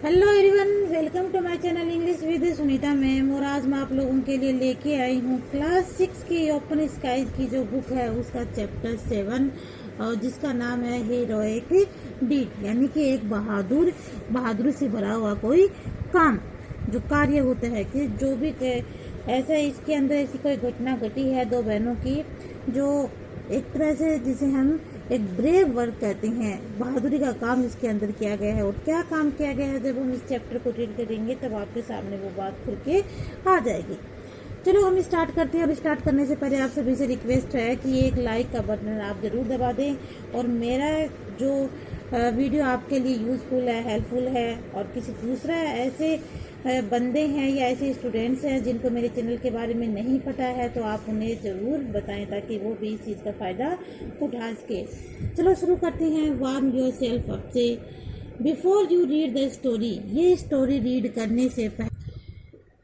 Hello everyone, welcome to my channel English with Sunita ma'am. और आज मैं आप लोगों के लिए लेके आई हूँ क्लास 6 की ओपन स्काईज की जो बुक है उसका चैप्टर 7 और जिसका नाम है हीरोइक डीड, यानी कि एक बहादुरी से भरा हुआ कोई काम, जो कार्य होता है कि जो भी ऐसा इसके अंदर ऐसी कोई घटना घटी है दो बहनों की, जो एक तरह से जिसे हम एक ब्रेव वर्क कहते हैं, बहादुरी का काम इसके अंदर किया गया है। और क्या काम किया गया है, जब हम इस चैप्टर को रीड करेंगे तब आपके सामने वो बात खुल के आ जाएगी। चलो हम स्टार्ट करते हैं। और स्टार्ट करने से पहले आप सभी से रिक्वेस्ट है कि एक लाइक का बटन आप जरूर दबा दें। और मेरा जो वीडियो आपके लिए यूजफुल है, हेल्पफुल है, और किसी दूसरा ऐसे बंदे हैं या ऐसे स्टूडेंट्स हैं जिनको मेरे चैनल के बारे में नहीं पता है, तो आप उन्हें ज़रूर बताएं ताकि वो भी इस चीज़ का फ़ायदा उठा सके। चलो शुरू करते हैं। वार्म योर सेल्फ अप से before you read the story. ये स्टोरी रीड करने से पहले,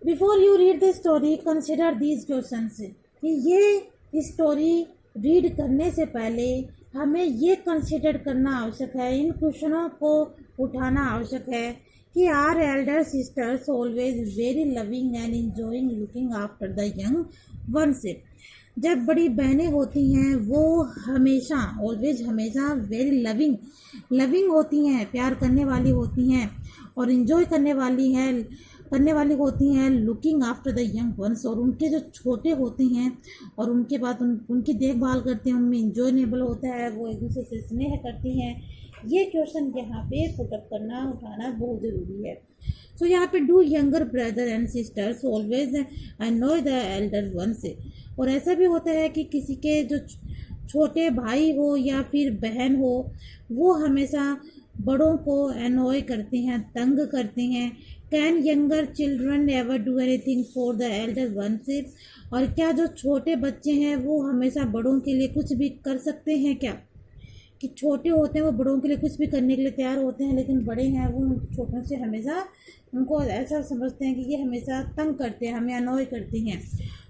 before you read the story consider these questions, कि ये स्टोरी रीड करने से पहले हमें ये कंसिडर करना आवश्यक है, इन क्वेश्चनों को उठाना आवश्यक है कि are elder sisters always very loving and enjoying looking after the young ones. जब बड़ी बहनें होती हैं वो हमेशा हमेशा वेरी लविंग होती हैं, प्यार करने वाली होती हैं, और इंजॉय करने वाली होती हैं looking after the young once. और उनके जो छोटे होते हैं और उनके बाद उनकी देखभाल करते हैं, उनमें इंजॉयनेबल होता है, वो एक दूसरे से स्नेह करती हैं। ये क्वेश्चन यहाँ पे पुटअप करना, उठाना बहुत ज़रूरी है। सो यहाँ पे do younger brother and sisters always annoy the elder ones. और ऐसा भी होता है कि किसी के जो छोटे भाई हो या फिर बहन हो, वो हमेशा बड़ों को अनॉय करते हैं, तंग करते हैं। Can younger children ever do anything for the elder ones. और क्या जो छोटे बच्चे हैं वो हमेशा बड़ों के लिए कुछ भी कर सकते हैं क्या? कि छोटे होते हैं वो बड़ों के लिए कुछ भी करने के लिए तैयार होते हैं, लेकिन बड़े हैं वो छोटों से हमेशा उनको ऐसा समझते हैं कि ये हमेशा तंग करते हैं, हमें अनॉय करती हैं।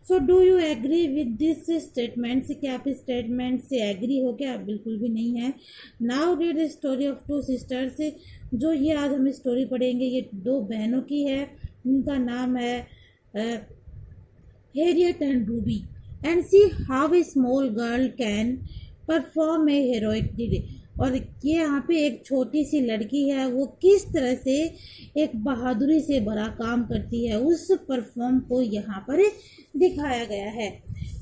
So do you agree with this statement से? क्या आप इस स्टेटमेंट से एग्री हो क्या? बिल्कुल भी नहीं है। Now read the story of two sisters. जो ये आज हम स्टोरी पढ़ेंगे ये दो बहनों की है, इनका नाम है Harriet and Ruby. And see how a small girl can perform a heroic deed. और ये यहाँ पे एक छोटी सी लड़की है, वो किस तरह से एक बहादुरी से भरा काम करती है, उस परफॉर्म को यहाँ पर दिखाया गया है।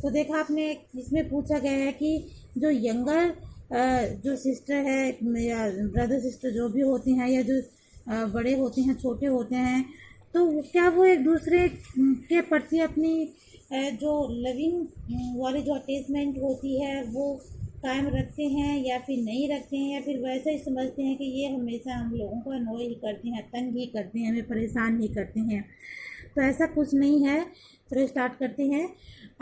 तो देखा आपने, इसमें पूछा गया है कि जो यंगर जो सिस्टर है या ब्रदर सिस्टर जो भी होते हैं, या जो बड़े होते हैं, छोटे होते हैं, तो क्या वो एक दूसरे के प्रति अपनी जो लविंग वाली जो अटैचमेंट होती है वो कायम रखते हैं या फिर नहीं रखते हैं, या फिर वैसे ही समझते हैं कि ये हमेशा हम लोगों को अनॉय ही करते हैं, तंग ही करते हैं, हमें परेशान ही करते हैं। तो ऐसा कुछ नहीं है। चलो स्टार्ट करते हैं।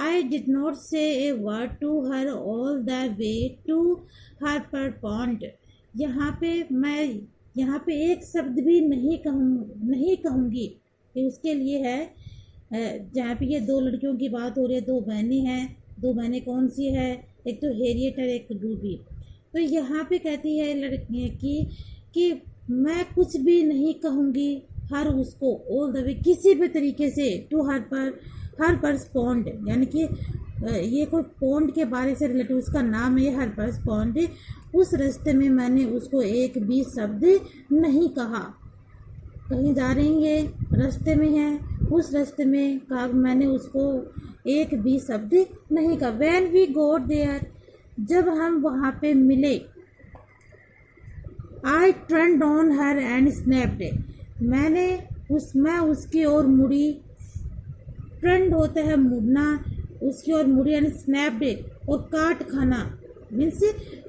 आई did not say a word to her all the way to her पर पॉन्ड। यहाँ पे एक शब्द भी नहीं कहूँगी। ये उसके लिए है, जहाँ पे ये दो लड़कियों की बात हो रही है, दो बहनें हैं। दो बहनें कौन सी है? एक तो हैरियट और एक रूबी। तो यहाँ पे कहती है लड़की कि मैं कुछ भी नहीं कहूँगी हर उसको, ऑल द वे किसी भी तरीके से, टू हर पर पॉन्ड, यानी कि ये कोई पॉन्ड के बारे से रिलेटेड उसका नाम है हर पर पॉन्ड। उस रास्ते में मैंने उसको एक भी शब्द नहीं कहा। कहीं जा रही है, रास्ते में है, उस रास्ते में कहा मैंने उसको एक भी शब्द नहीं कहा। When we got there, जब हम वहाँ पे मिले, I turned on her and snapped। मैं उसकी ओर मुड़ी। ट्रेंड होता है मुड़ना, उसकी ओर मुड़ी, यानी स्नैप्ड और काट खाना। मीन्स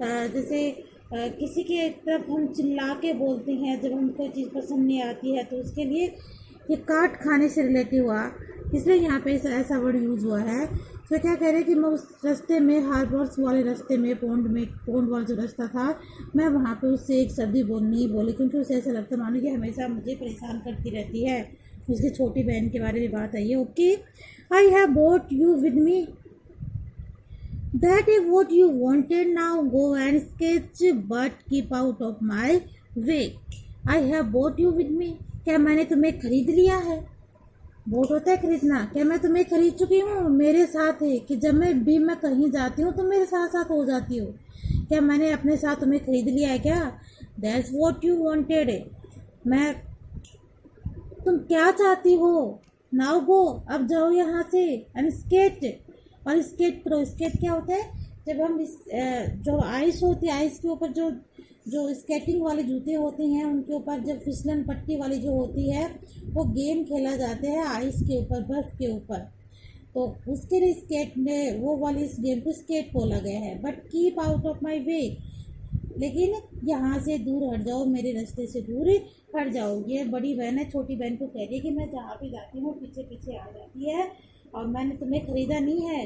जैसे किसी के तरफ हम चिल्ला के बोलते हैं जब हम कोई चीज़ पसंद नहीं आती है, तो उसके लिए ये काट खाने से रिलेटिव हुआ, इसलिए यहाँ पे ऐसा वर्ड यूज़ हुआ है। तो क्या कह रहे हैं कि मैं उस रास्ते में, हार्बर्स वाले रास्ते में, पॉन्ड वाला जो रास्ता था, मैं वहाँ पे उससे एक शब्द नहीं बोली, क्योंकि उसे ऐसा लगता मानो कि हमेशा मुझे परेशान करती रहती है। उसकी छोटी बहन के बारे में बात आई है। Okay, I have boat you with me, that is what you wanted, now go and sketch but keep out of my way. I have boat you with me, क्या मैंने तुम्हें खरीद लिया है। बोट होता है खरीदना, क्या मैं तुम्हें खरीद चुकी हूँ, मेरे साथ है कि जब मैं कहीं जाती हूँ तो मेरे साथ साथ हो जाती हो, क्या मैंने अपने साथ तुम्हें खरीद लिया है क्या। दैट्स वॉट यू वॉन्टेड, मैं, तुम क्या चाहती हो। नाउ गो, अब जाओ यहाँ से, एंड स्केट, और स्केट करो। स्केट क्या होता है, जब हम जो आइस होती है, आइस के ऊपर जो जो स्केटिंग वाले जूते होते हैं उनके ऊपर जब फिसलन पट्टी वाली जो होती है वो गेम खेला जाता है आइस के ऊपर, बर्फ के ऊपर, तो उसके लिए स्केट में वो वाली इस गेम को स्केट बोला गया है। But keep out of my way, लेकिन यहाँ से दूर हट जाओ, मेरे रास्ते से दूर हट जाओ। ये बड़ी बहन है छोटी बहन को कह रही है कि मैं जहाँ भी जाती हूँ पीछे पीछे आ जाती है और मैंने तुम्हें खरीदा नहीं है,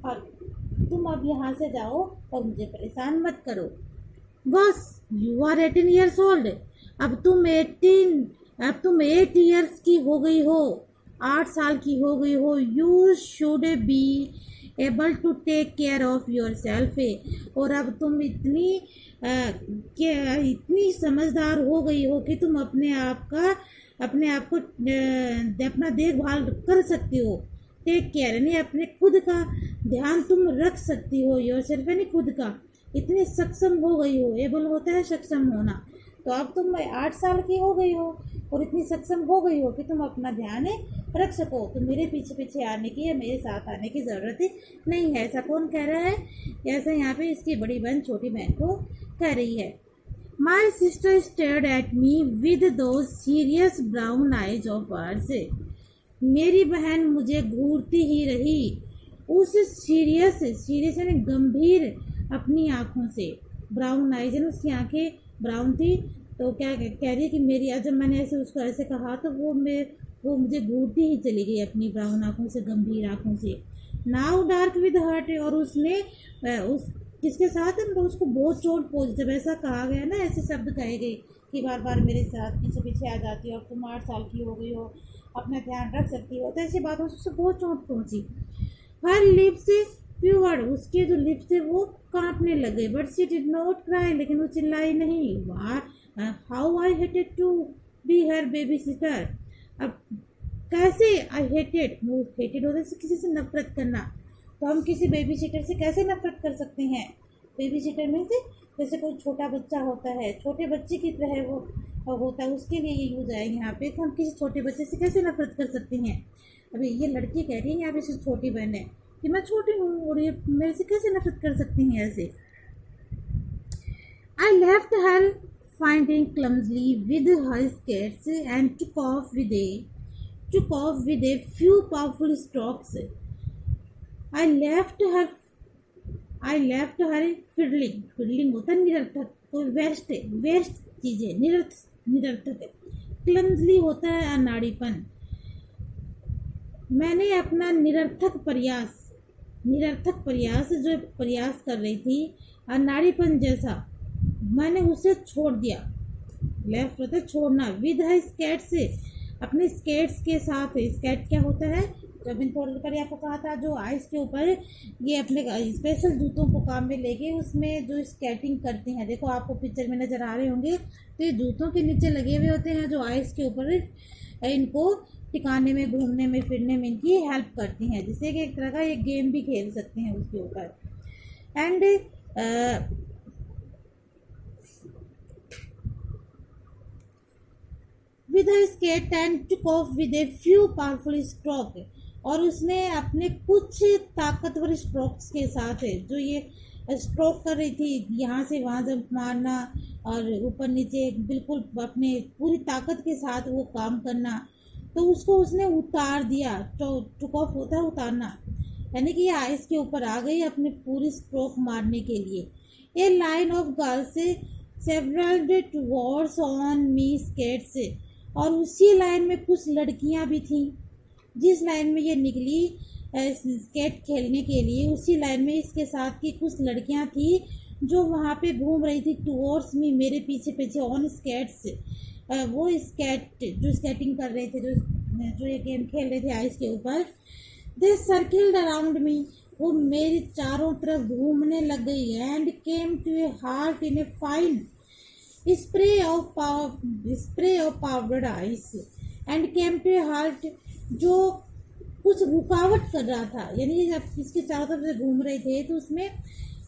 और तुम अब यहाँ से जाओ और मुझे परेशान मत करो। बस यू आर 18 ईयर्स ओल्ड, अब तुम 8 ईयर्स की हो गई हो, 8 साल की हो गई हो। You should be able to take care of yourself, और अब तुम इतनी समझदार हो गई हो कि तुम अपने आप को अपना देखभाल कर सकती हो। टेक केयर यानी अपने खुद का ध्यान तुम रख सकती हो, योर सेल्फ यानी खुद का, इतनी सक्षम हो गई हो। एबल होता है सक्षम होना, तो अब तुम 8 साल की हो गई हो और इतनी सक्षम हो गई हो कि तुम अपना ध्यान रख सको, तो मेरे पीछे पीछे आने की या मेरे साथ आने की ज़रूरत नहीं है। ऐसा कौन कह रहा है, ऐसा यहाँ पे इसकी बड़ी बहन छोटी बहन को कह रही है। My sister stared at me with those serious brown eyes of hers, मेरी बहन मुझे घूरती ही रही उस सीरियस यानी गंभीर अपनी आँखों से। ब्राउन आइज यानी उसकी आंखें ब्राउन थी, तो क्या कह रही है कि मेरी, जब मैंने ऐसे उसको ऐसे कहा तो वो मुझे घूरती ही चली गई अपनी ब्राउन आँखों से, गंभीर आँखों से। नाउ डार्क विद हर्ट, और उसने उस किसके साथ, मतलब उसको बहुत चोट पहुँची। जब ऐसा कहा गया ना, ऐसे शब्द कहे गए कि बार बार मेरे साथ पीछे पीछे आ जाती हो, अब तुम 8 साल की हो गई हो, अपना ध्यान रख सकती हो, तो ऐसी बातों से उसको बहुत चोट पहुँची। हर लिप्स प्यूअर, उसके जो लिप्स थे वो कांपने लगे। But she did not cry, लेकिन वो चिल्लाई नहीं। How I hated to be her babysitter, अब कैसे, आई हेटेड, वो हेटेड होता है किसी से नफरत करना, तो हम किसी बेबी सिटर से कैसे नफरत कर सकते हैं। बेबी सिटर में से जैसे कोई छोटा बच्चा होता है, छोटे बच्चे की तरह वो होता है, उसके लिए ये यूज है यहाँ पे, तो हम किसी छोटे बच्चे से कैसे नफरत कर सकते हैं। अभी ये लड़की कह रही है यहाँ पे, इसकी छोटी बहन है कि मैं छोटी हूँ और ये मेरे से कैसे नफरत कर सकती हैं ऐसे। I left her finding clumsily with her skates and took off with a few powerful strokes. I left her fiddling होता है निरर्थक, तो वेस्ट चीजें, निरर्थक। क्लमजली होता है अनाड़ीपन। मैंने अपना निरर्थक प्रयास जो प्रयास कर रही थी, अनाड़ीपन जैसा, मैंने उसे छोड़ दिया। लेफ्ट होता है छोड़ना, विद है स्केट से, अपने स्केट्स के साथ। स्केट क्या होता है, जब इन थोड़ी पर आपको कहा था, जो आइस के ऊपर ये अपने स्पेशल जूतों को काम में लेके उसमें जो स्केटिंग करते हैं, देखो आपको पिक्चर में नज़र आ रहे होंगे, तो ये जूतों के नीचे लगे हुए होते हैं जो आइस के ऊपर इनको टिकाने में, घूमने में, फिरने में इनकी हेल्प करती हैं, जिससे कि एक तरह का एक गेम भी खेल सकते हैं उसके ऊपर। And with a skate and took off with a few powerful stroke, और उसने अपने कुछ ताकतवर स्ट्रोक्स के साथ, जो ये स्ट्रोक कर रही थी यहाँ से वहाँ जब मारना और ऊपर नीचे बिल्कुल अपने पूरी ताकत के साथ वो काम करना, तो उसको उसने उतार दिया। तो टुक ऑफ होता है उतारना, यानी कि ये आइस के ऊपर आ गई अपने पूरी स्ट्रोक मारने के लिए। A line of girls several towards on me skates, और उसी लाइन में कुछ लड़कियां भी थीं, जिस लाइन में ये निकली स्केट खेलने के लिए, उसी लाइन में इसके साथ की कुछ लड़कियां थी जो वहाँ पे घूम रही थी टुवर्ड्स मी, मेरे पीछे पीछे, ऑन स्केट्स, वो जो स्केटिंग कर रहे थे, जो ये गेम खेल रहे थे आइस के ऊपर। दे सर्किल्ड अराउंड मी, वो मेरी चारों तरफ घूमने लग गई। And came to a halt in a fine, spray of powdered ice and came to halt, जो कुछ रुकावट कर रहा था, यानी जब इसके चारों तरफ से घूम रहे थे तो उसमें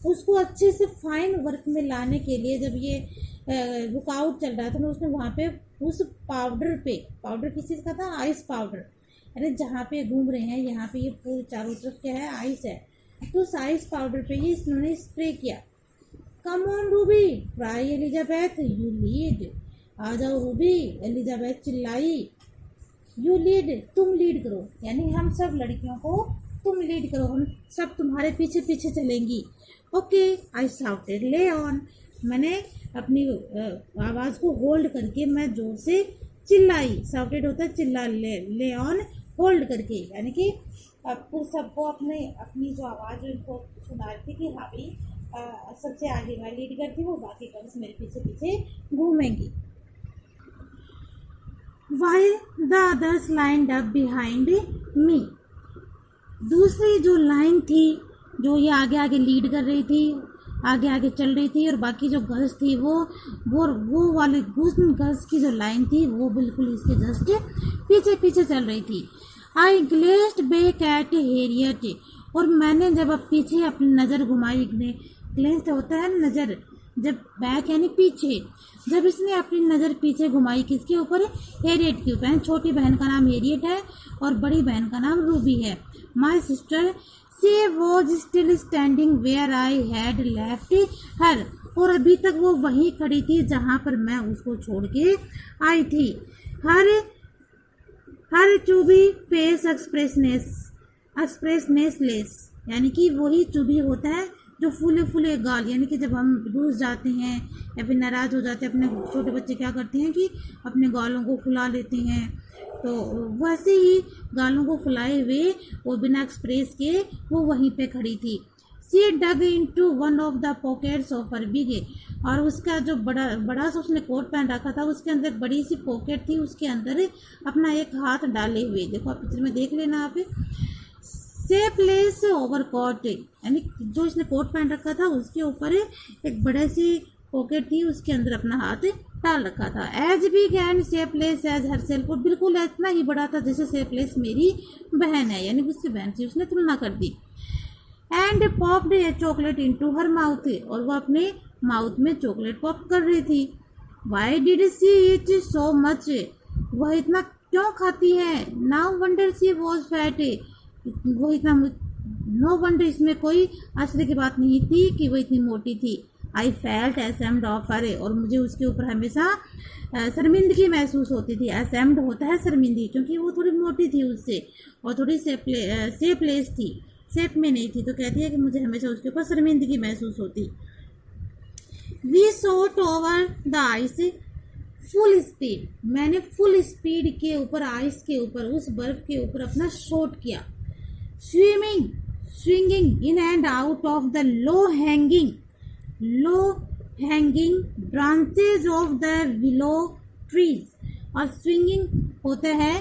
उसको अच्छे से फाइन वर्क में लाने के लिए जब ये रुकावट चल रहा था तो उसने वहाँ पे उस पाउडर पे, पाउडर किस चीज़ का था, आइस पाउडर, यानी जहाँ पे घूम रहे हैं यहाँ पे ये पूरे चारों तरफ क्या है, आइस है, तो उस आइस पाउडर पे ये इन्होंने स्प्रे किया। Come on Ruby try Elizabeth you lead, आ जाओ रूबी, एलिजाबेथ चिल्लाई। यू लीड, तुम लीड करो, यानी हम सब लड़कियों को तुम लीड करो, हम सब तुम्हारे पीछे पीछे चलेंगी। ओके आई शाउटेड ले ऑन, मैंने अपनी आवाज़ को होल्ड करके मैं जोर से चिल्लाई। शाउटेड होता है चिल्ला, ले ऑन होल्ड करके, यानी कि आपको सबको अपनी जो आवाज़ उनको सुना रही थी कि हाँ भाई सबसे आगे मैं लीड करती हूँ, बाकी गर्ल्स मेरे पीछे पीछे घूमेंगी। While the others lined up behind me, दूसरी जो लाइन थी, जो ये आगे आगे लीड कर रही थी, आगे आगे चल रही थी, और बाकी जो गर्ल्स थी वो वाली गर्ल्स की जो लाइन थी वो बिल्कुल इसके जस्ट पीछे पीछे चल रही थी। आई ग्लेस्ड बैक एट हैरियट, और मैंने जब अब पीछे अपनी नज़र घुमाई, ग्लेस्ड होता है नज़र, जब बैक यानी पीछे, जब इसने अपनी नज़र पीछे घुमाई किसके ऊपर, हैरियट के ऊपर। छोटी बहन का नाम हैरियट है और बड़ी बहन का नाम रूबी है। My sister she was still standing where I had left her, और अभी तक वो वहीं खड़ी थी जहाँ पर मैं उसको छोड़ के आई थी। हर चुबी फेस एक्सप्रेसनेसलेस, यानी कि वही चुबी होता है जो फूले फूले गाल, यानी कि जब हम रूस जाते हैं या फिर नाराज़ हो जाते हैं, अपने छोटे बच्चे क्या करते हैं कि अपने गालों को फुला लेते हैं, तो वैसे ही गालों को फुलाए हुए वो बिना एक्सप्रेस के वो वहीं पे खड़ी थी। She dug into one of the pockets of her big, और उसका जो बड़ा सा उसने कोट पहन रखा था, उसके अंदर बड़ी सी पॉकेट थी, उसके अंदर अपना एक हाथ डाले हुए, देखो आप पिक्चर में देख लेना आप। सेपलेस ओवरकोट, यानी जो इसने कोट पहन रखा था उसके ऊपर एक बड़े सी पॉकेट थी, उसके अंदर अपना हाथ डाल रखा था। As big and shapeless as herself, बिल्कुल इतना ही बड़ा था जैसे सेपलेस मेरी बहन है, यानी उसकी बहन से उसने तुलना कर दी। And popped a chocolate into her mouth, और वो अपने माउथ में चॉकलेट पॉप कर रही थी। Why did she eat so much, वह इतना क्यों खाती है। Now wonder she was fat, वो इतना, नो वंडर, इसमें कोई आश्चर्य की बात नहीं थी कि वो इतनी मोटी थी। आई फेल्ट एसेम्ड ऑफ हर, और मुझे उसके ऊपर हमेशा शर्मिंदगी महसूस होती थी। एसेम्ड होता है शर्मिंदगी, क्योंकि वो थोड़ी मोटी थी उससे और थोड़ी सेपलेस थी, शेप में नहीं थी, तो कहती है कि मुझे हमेशा उसके ऊपर शर्मिंदगी महसूस होती। We shot over the ice full speed, मैंने फुल स्पीड के ऊपर, आइस के ऊपर, उस बर्फ के ऊपर अपना शॉट किया। Swinging in and out of the low hanging branches of the willow trees, और स्विंगिंग होता है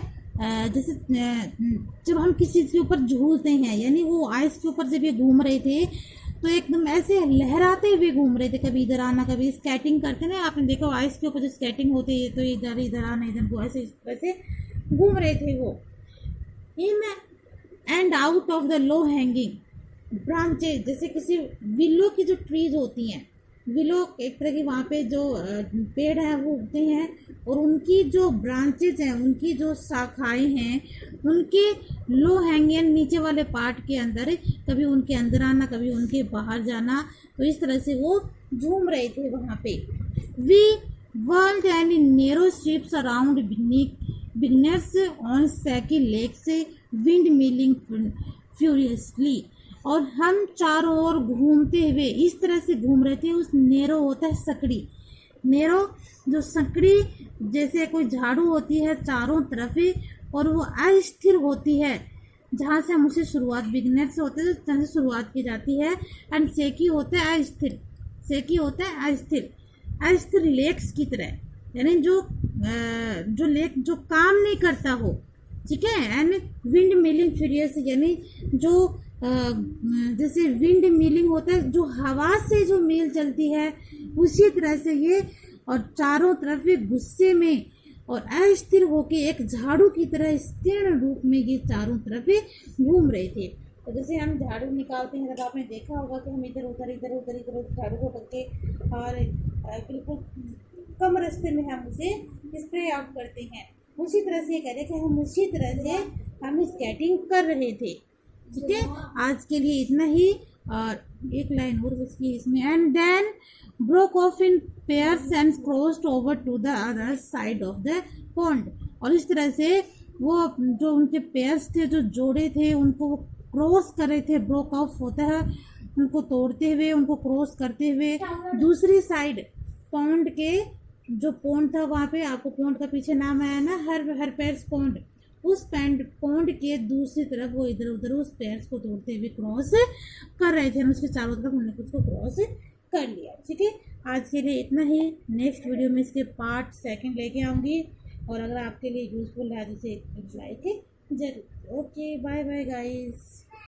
जैसे जब हम किसी चीज़ के ऊपर झूलते हैं, यानी वो आइस के ऊपर जब ये घूम रहे थे तो एकदम ऐसे लहराते हुए घूम रहे थे, कभी इधर आना, कभी स्केटिंग करते ना, आपने देखा आइस के ऊपर जो स्केटिंग होती है तो इधर आना, इधर को ऐसे वैसे घूम रहे थे वो। In and out of the low hanging branches, जैसे किसी विलो की जो ट्रीज होती हैं, विलो एक तरह की वहाँ पे जो पेड़ हैं वो उगते हैं, और उनकी जो ब्रांचेज हैं, उनकी जो शाखाएं हैं, उनके लो हैंगिंग नीचे वाले पार्ट के अंदर, कभी उनके अंदर आना, कभी उनके बाहर जाना, तो इस तरह से वो झूम रहे थे वहाँ पे। We whirled and narrow strips around beginners on shaky legs windmilling furiously, और हम चारों ओर घूमते हुए इस तरह से घूम रहे थे। उस नेरो होता है सकड़ी, नेरो जो सकड़ी जैसे कोई झाड़ू होती है चारों तरफ, और वो अस्थिर होती है, जहाँ से हम उसे शुरुआत बिगनर से होते हैं, जहाँ से शुरुआत की जाती है। एंड सेकी होता है अस्थिर, सेकी होता है अस्थिर लेक्स की तरह, यानी जो लेक जो काम नहीं करता हो, ठीक है। एंड विंड मिलिंग फ्यूरियस, यानी जो जैसे विंड मिलिंग होता है, जो हवा से जो मेल चलती है, उसी तरह से ये और चारों तरफ ये गुस्से में और अस्थिर होके एक झाड़ू की तरह स्थिर रूप में ये चारों तरफ घूम रहे थे। तो जैसे हम झाड़ू निकालते हैं, तब आपने देखा होगा कि हम इधर उधर झाड़ू को करके और बिल्कुल कम रास्ते में हम उसे स्प्रे आउट करते हैं। उसी तरह से ये कह रहे कि हम उसी तरह से हम स्केटिंग कर रहे थे। ठीक है, आज के लिए इतना ही। और एक लाइन और बची इसमें, and then broke off in pairs and crossed over to the other side of the pond. और इस तरह से वो जो उनके पेयर्स थे, जो जोड़े थे, उनको वो क्रॉस कर रहे थे। ब्रोक ऑफ होता है उनको तोड़ते हुए, उनको क्रॉस करते हुए दूसरी साइड पॉन्ड के, जो पॉन्ड था वहाँ पे, आपको पॉन्ड का पीछे नाम आया ना, हर पैर्स पॉन्ड, उस पॉन्ड के दूसरी तरफ वो इधर उधर उस पैर्स को तोड़ते हुए क्रॉस कर रहे थे। उसके चारों तरफ हमने कुछ को क्रॉस कर लिया। ठीक है, आज के लिए इतना ही। नेक्स्ट वीडियो में इसके पार्ट 2 लेके आऊँगी। और अगर आपके लिए यूजफुल है तो इसे लाइक जरूर। Okay, bye bye guys.